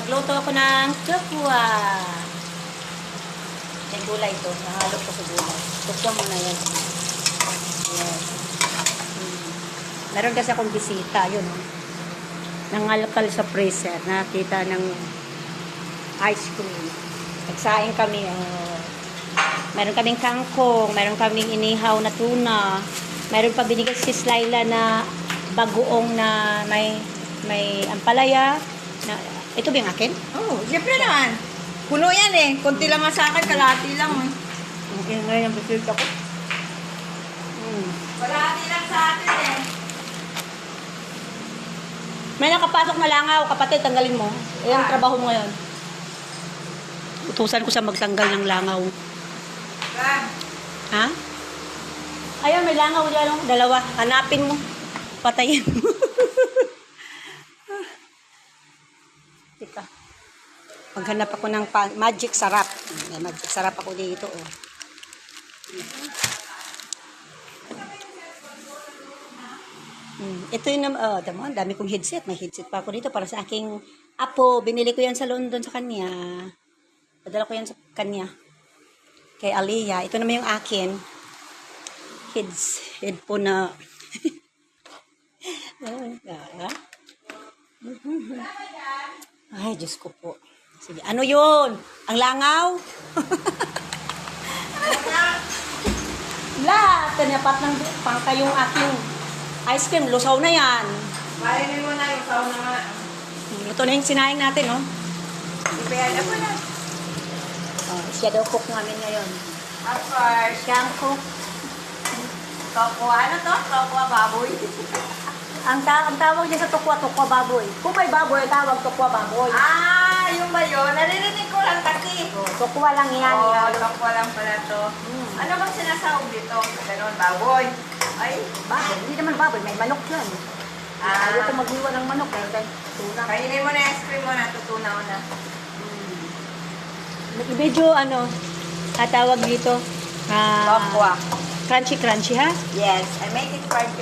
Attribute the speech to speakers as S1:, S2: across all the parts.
S1: Magluto ako ng tukwa. May gulay ito. Nahalo ko sa gulay. Tukwa muna yan. Yes. Meron kasi akong bisita. Yun. Nangalakal sa freezer. Nakita ng ice cream. Nagsaing kami. Meron kaming kangkong. Meron kaming inihaw na tuna. Meron pa binigay si Slyla na bagoong na may ampalaya. Na, ito ba yung akin?
S2: Oh, siyempre naman. Puno yan eh. Kunti lang nga sa akin, kalahati lang eh.
S1: Okay, ngayon ang bisita ko.
S2: Kalahati lang sa akin eh.
S1: May nakapasok na langaw, kapatid, tanggalin mo. Ayan ang trabaho mo ngayon. Utusan ko sa magtanggal ng langaw. Ha? Ayun, may langaw dyan. Dalawa. Hanapin mo. Patayin mo. Tika. Maghanap ako ng magic sarap. May magic sarap ako dito. Oh. Ito yung, dami kong headset. May headset pa ako dito para sa aking apo. Binili ko yan sa London sa kanya. Padala ko yan sa kanya. Kay Aliyah. Ito naman yung akin. Headphone na. Ay, Diyos ko po. Sige, ano yun? Ang langaw? La, tanapat ng pangka yung aking ice cream. Lusaw na yan.
S2: Kainin mo na, isaw na nga.
S1: Ito na yung sinaing natin, no?
S2: Ipayala mo na.
S1: Siya daw cook namin ngayon.
S2: Of course.
S1: Siya ang cook.
S2: Tokwa, ano to? Tokwa baboy.
S1: Ang tawag niya sa tukwa baboy. Kung may baboy, tawag tukwa baboy.
S2: Ah, yung ba yun? Naririnig ko lang kasi.
S1: Tukwa lang yan.
S2: Oo, tokwa lang pala to. Ano bang sinasahog dito? Ganon, baboy. Ay,
S1: Baboy? Hindi naman baboy. May manok yan. Ayaw ko maghiwa ng manok. Kaya tuna.
S2: kainin mo na ice cream mo, natutunaw na.
S1: Medyo tawag dito.
S2: Tokwa.
S1: Crunchy, ha?
S2: Yes, I make it crunchy.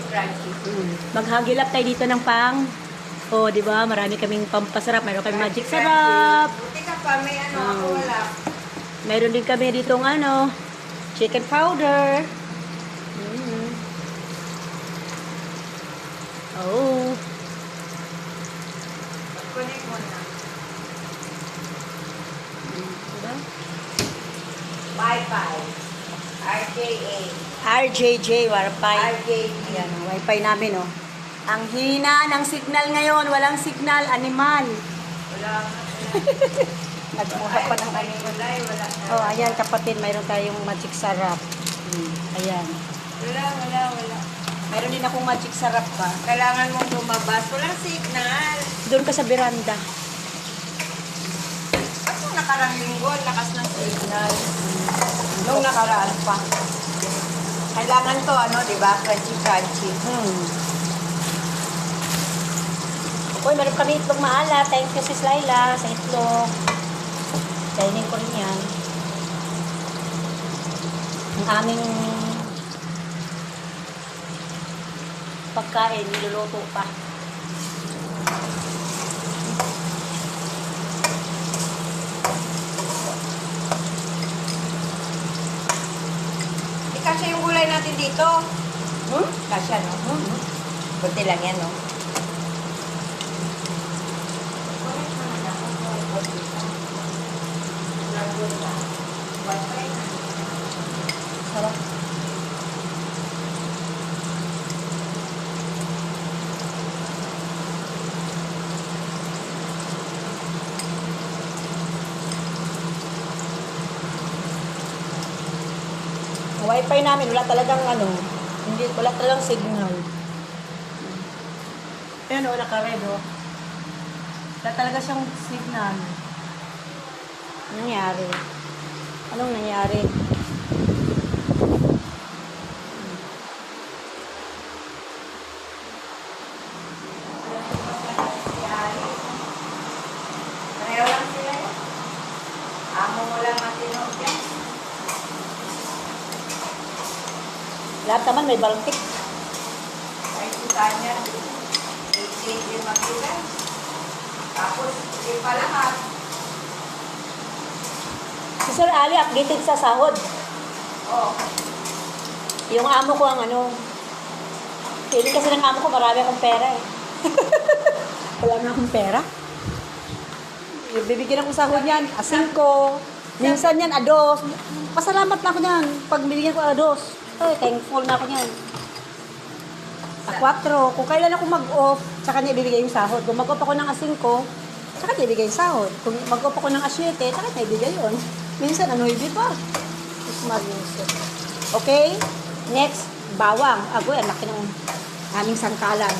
S1: Maghagilap tayo dito ng di ba? Marami kaming pampasarap. Meron kaming magic sarap.
S2: Buti ka pa, may ako wala.
S1: Meron din kami dito chicken powder. Oh.
S2: Connect mo na.
S1: Diba?
S2: Wi-Fi. RJA.
S1: RJJ, Wi-Fi.
S2: RJA.
S1: Ayan, ang Wi-Fi namin, oh. Ang hina ng signal ngayon. Walang signal, animal.
S2: Wala.
S1: Nagmuha pa ng
S2: Wala.
S1: Oh, ayan, kapatid, mayroon tayong magic sarap. Ayan.
S2: Wala.
S1: Mayroon din akong magic sarap pa.
S2: Kailangan mong lumabas. Walang signal.
S1: Doon ka sa beranda.
S2: At nung nakarang linggo, lakas ng signal. Nung nakaraan pa. Kailangan to, di ba? Crunchy.
S1: Uy, meron kami itlog maala. Thank you, Sis Laila, sa itlog. Kainin ko rin yan. Ang aming pagkain, niluluto pa.
S2: Di kasya yung gulay natin dito. Kasya, no? Kunti lang yan, no?
S1: Sarap. Ang Wi-Fi namin, wala talagang wala talagang signal. Ayan naka-red, Wala talaga siyang signal. Anong nangyari? Anong nangyari?
S2: Pareho lang sila yan. Amo mo lang matinog yan.
S1: Lahat naman may baltik.
S2: Ay, si Tanya. 88 yung magulay. Tapos, ipa lahat.
S1: Si Sir Ali, updated sa sahod.
S2: Oh.
S1: Yung amo ko ang ano, feeling kasi ng amo ko marami akong pera eh. Wala na akong pera. Bibigyan ako sahod niyan, A5. Minsan yan, A2. Pasalamat na ako niyan. Pag binigyan ko A2, ay, thankful na ako niyan. A4. Kung kailan ako mag-off, tsaka niya ibibigay yung sahod. Kung mag-off ako ng A5, tsaka niya ibigay yung sahod. Kung mag-off ako ng A7, tsaka niya ibigay yun. Minsan, ano ibig pa? Smart music. Okay? Next, bawang. Agoy, ang laki ng aming sangkalan.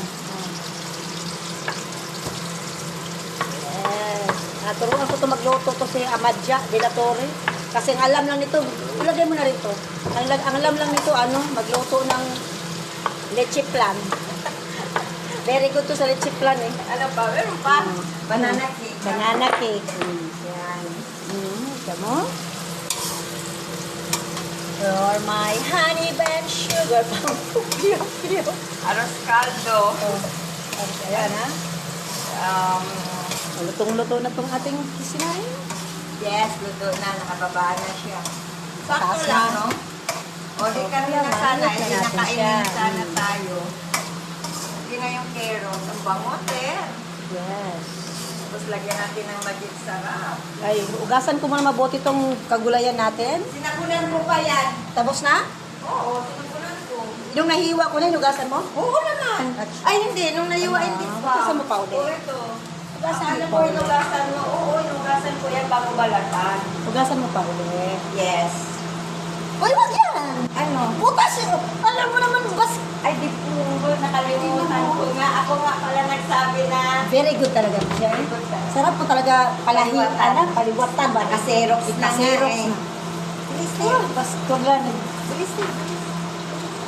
S1: Turuan ko ito magluto to si Amadja de la Torre. Kasi ang alam lang nito, ilagay mo na rin to. Ang alam lang nito, ano, magluto ng leche plan. Very good to sa leche plan eh.
S2: Ano pa? Meron pa? Banana cake.
S1: Banana cake.
S2: Yan.
S1: Tama? You're my honey and sugar. Piyo.
S2: Arroz caldo.
S1: Ayan ha.
S2: Um,
S1: Lutong-luto na itong ating sinain.
S2: yes, luto na. Nakababa na siya. Sakto
S1: Taas
S2: lang,
S1: na.
S2: no? O, di kami
S1: Okay
S2: na
S1: naman.
S2: sana.
S1: Luto
S2: Hindi
S1: natin siya.
S2: nakainin sana tayo. Hindi na yung carrot. Ang bangote.
S1: Yes.
S2: Tapos lagyan natin ng magic sarap.
S1: Ay, ugasan ko muna mabuti itong kagulayan natin.
S2: Sinakunan mo pa yan.
S1: Tapos na?
S2: Oo, sinakunan ko.
S1: Yung nahiwa ko na, inugasan mo?
S2: Oo naman. Ay, hindi. Nung naiwa, hindi pa.
S1: Ugasan mo pa ulit.
S2: Oo, ito.
S1: Ugasan mo
S2: Alam
S1: pa
S2: mo,
S1: ulit.
S2: inugasan mo. Oo, inugasan ko yan bago balatan.
S1: Ugasan mo pa ulit.
S2: Yes.
S1: Uy, wag yan!
S2: Ano?
S1: Butas yun! Alam mo naman, bas...
S2: Ay, di po. Nakalimutan ko nga. Ako nga pala nagsabi na
S1: Very good talaga siya. Sarap po talaga
S2: Paliwatan.
S1: paliwatan ba?
S2: Nakaserox na nga
S1: Nakaserox
S2: eh.
S1: na.
S2: Bilis na
S1: Oh,
S2: yun.
S1: bas, wag lang.
S2: Bilis na.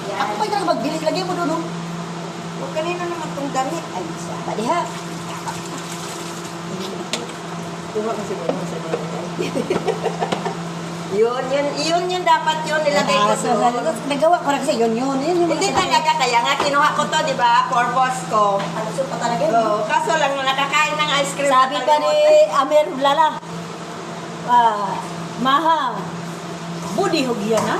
S2: Yan.
S1: Ako pa yung magbili. Lagay mo doon, oh.
S2: O, kanina naman itong damit. Ay, isa.
S1: Baliha. Tuwa kasi mo sa
S2: Yun dapat yun. Nilagay ko doon.
S1: Nagawa ko na kasi yun. Yun
S2: Hindi talaga. Kaya nga, kinuha ko to, di ba? Purpose ko.
S1: Alusot pa talaga yun.
S2: Oo. Kaso lang, nakakain ng ice cream.
S1: Sabi pa ni Amer Lala, Maha, budi hugyan ha?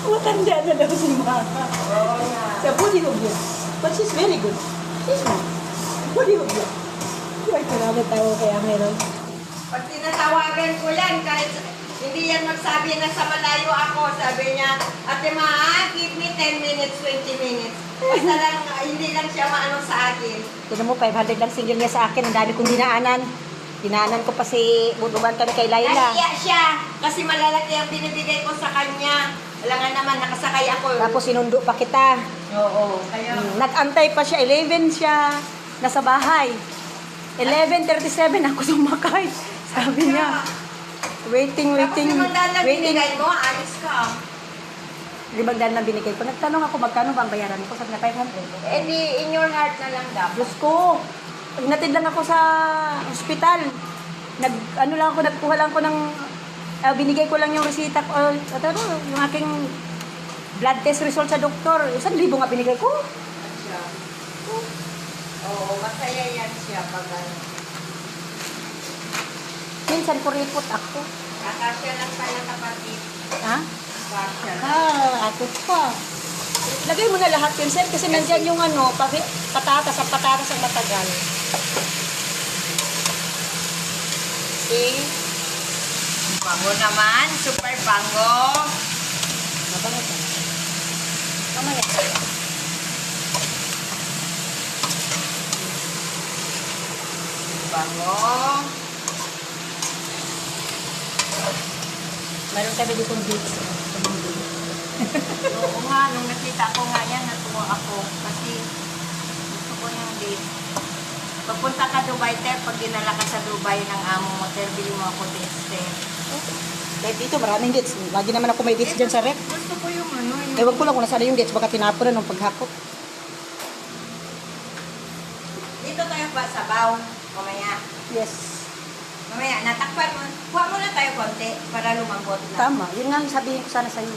S1: Matanda na daw si Maha.
S2: Oo nga.
S1: Sa budi hugyan. But she's very good. She's not. Budi hugyan. Ay, karami tayo kay Amer.
S2: Pag tinatawagan ko yan, kahit hindi yan magsabi na sa malayo ako, sabi niya, Ate Ma, give me 10 minutes, 20 minutes. Basta lang, hindi lang siya maano sa akin.
S1: Tinan mo, 500 lang single niya sa akin. Ang dami kong dinaanan. Dinaanan ko pa si Buduban kami kay Laila.
S2: Nahiya siya, kasi malalaki ang binibigay ko sa kanya. Wala nga naman, nakasakay ako.
S1: Tapos sinundo pa kita.
S2: Oo, kaya...
S1: Nag-antay pa siya. 11 siya. Nasa bahay. 11:37 ako sumakay. Sabi niya. Waiting.
S2: Tapos yung magdala
S1: Waiting.
S2: binigay mo, alis ka.
S1: 500 na binigay ko. Nagtanong ako magkano bang bayaran ko. Sabi niya 500.
S2: Eh di, in your heart na lang dapat.
S1: Diyos ko. Natid lang ako sa ospital. Ano lang ako, nagkuha lang ako ng binigay ko lang yung resita ko. Yung aking blood test result sa doktor. 1,000 nga binigay ko.
S2: Siya. Oo, masaya yan siya pag ano.
S1: Minsan kuripot ako.
S2: Kakasya lang pala kapatid.
S1: Ha?
S2: Kakasya lang.
S1: Ako pa. Lagay mo na lahat yun, sir, kasi nandyan yung ano, patatas ang matagal.
S2: See? Bango naman. Super bango.
S1: Mabango pa. Mamaya.
S2: Bango.
S1: Meron kami ditong beets.
S2: Oo nga, nung nakita ko nga yan, natuwa ako. Kasi gusto ko yung date. Pagpunta ka Dubai, Ter, pag dinala ka sa Dubai ng amo mo, Ter, bili mo ako dates, Ter.
S1: Kahit dito, maraming dates. Lagi naman ako may dates dyan sa rep.
S2: Gusto ko yung ano, yung...
S1: Ewan ko lang kung nasaan yung dates. Baka tinapon na nung paghakot.
S2: Dito tayo pa, sabaw. Mamaya.
S1: Yes.
S2: Mamaya, natakpan mo. Huwag mo na tayo konti para lumambot na.
S1: Tama. Yun nga ang sabihin ko sana sa'yo.